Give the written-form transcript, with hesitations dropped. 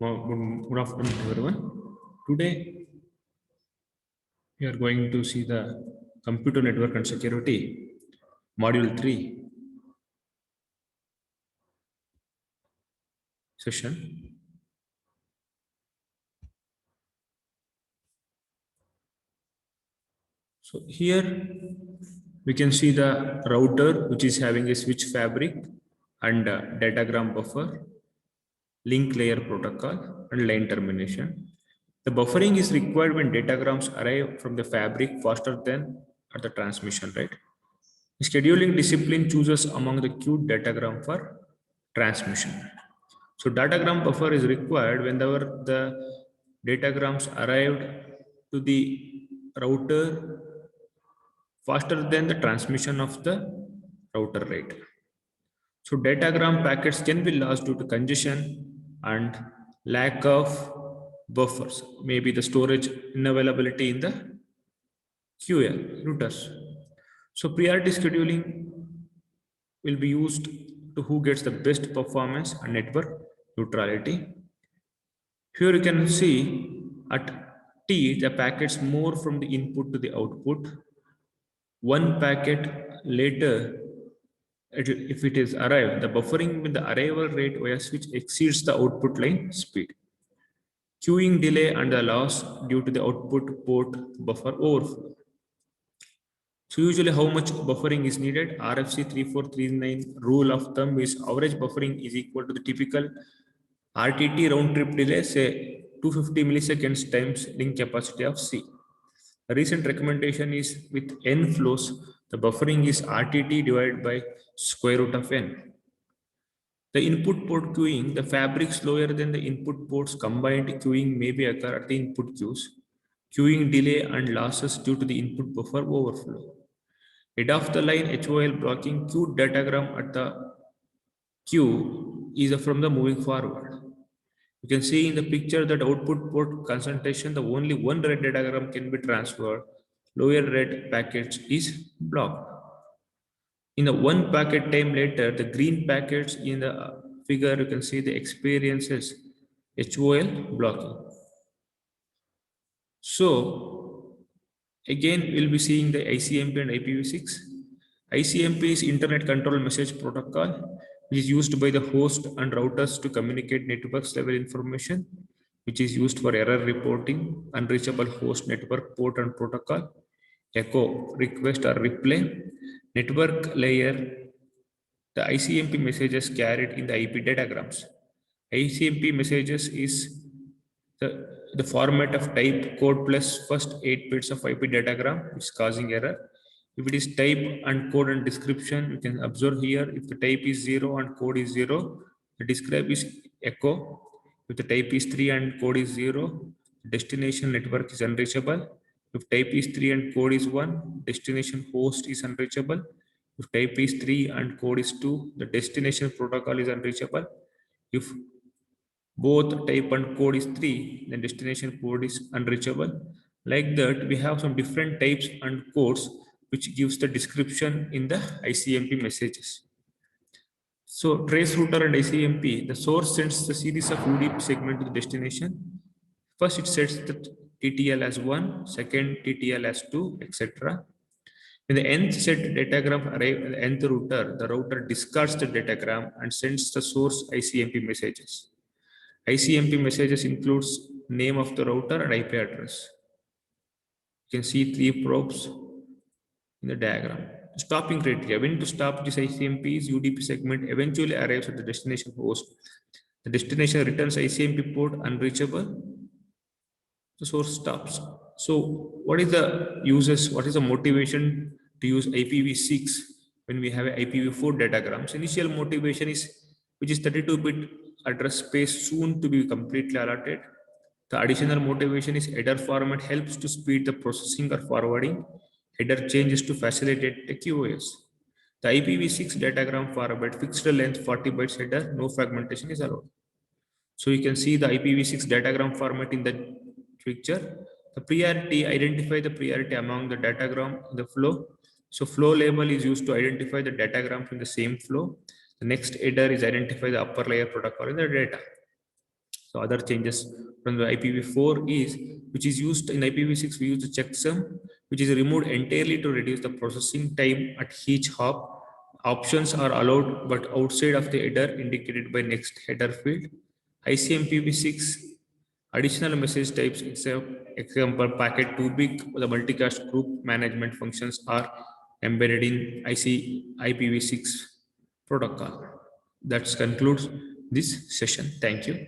Good afternoon, everyone. Today, we are going to see the Computer Network and Security, Module 3 session. So here we can see the router, which is having a switch fabric and a datagram buffer, link layer protocol, and line termination. The buffering is required when datagrams arrive from the fabric faster than at the transmission rate. The scheduling discipline chooses among the queued datagram for transmission. So datagram buffer is required whenever the datagrams arrived to the router faster than the transmission of the router rate. So datagram packets can be lost due to congestion and lack of buffers, maybe the storage unavailability in the QL routers. So priority scheduling will be used to who gets the best performance and network neutrality. Here you can see at T the packets more from the input to the output. One packet later, if it is arrived, the buffering with the arrival rate via switch exceeds the output line speed. Queuing delay and the loss due to the output port buffer overflow. So usually how much buffering is needed? RFC 3439 rule of thumb is average buffering is equal to the typical RTT round trip delay, say 250 milliseconds times link capacity of C. A recent recommendation is with n flows, the buffering is RTT divided by square root of n. The input port queuing, the fabric slower than the input ports combined queuing may be occur at the input queues. Queuing delay and losses due to the input buffer overflow. Head of the line HOL blocking queued datagram at the queue is from the moving forward. You can see in the picture that output port concentration, the only one red datagram can be transferred. Lower red packets is blocked. In the one packet time later, the green packets in the figure, you can see the experiences HOL blocking. So again, we'll be seeing the ICMP and IPv6. ICMP is Internet Control Message Protocol, which is used by the host and routers to communicate networks level information, which is used for error reporting, unreachable host network port and protocol, echo, request or replay, network layer, the ICMP messages carried in the IP datagrams. ICMP messages is the format of type code plus first 8 bits of IP datagram, which is causing error. If it is type and code and description, you can observe here, if the type is 0 and code is 0, the describe is echo. If the type is 3 and code is 0, the destination network is unreachable. If type is 3 and code is 1, destination host is unreachable. If type is 3 and code is 2, the destination protocol is unreachable. If both type and code is 3, then destination code is unreachable. Like that, we have some different types and codes which gives the description in the ICMP messages. So trace router and ICMP, the source sends the series of UDP segment to the destination. First, it sets the TTL as 1, second TTL as 2, etc. When the nth set datagram arrives at the nth router, the router discards the datagram and sends the source ICMP messages. ICMP messages includes name of the router and IP address. You can see 3 probes in the diagram. Stopping criteria. When to stop this ICMP's UDP segment eventually arrives at the destination host. The destination returns ICMP port unreachable. The source stops. So what is the uses? What is the motivation to use IPv6 when we have IPv4 datagrams? Initial motivation is which is 32-bit address space soon to be completely allotted. The additional motivation is header format helps to speed the processing or forwarding. Header changes to facilitate the QoS. The IPv6 datagram format fixed length 40 bytes header, no fragmentation is allowed. So you can see the IPv6 datagram format in the picture. The priority, identify the priority among the datagram in the flow. So flow label is used to identify the datagram from the same flow. The next header is identify the upper layer protocol in the data. So other changes from the IPv4 is, which is used in IPv6, we use the checksum, which is removed entirely to reduce the processing time at each hop. Options are allowed, but outside of the header indicated by next header field. ICMPv6 additional message types, example packet too big, the multicast group management functions are embedded in IPv6 protocol. That concludes this session. Thank you.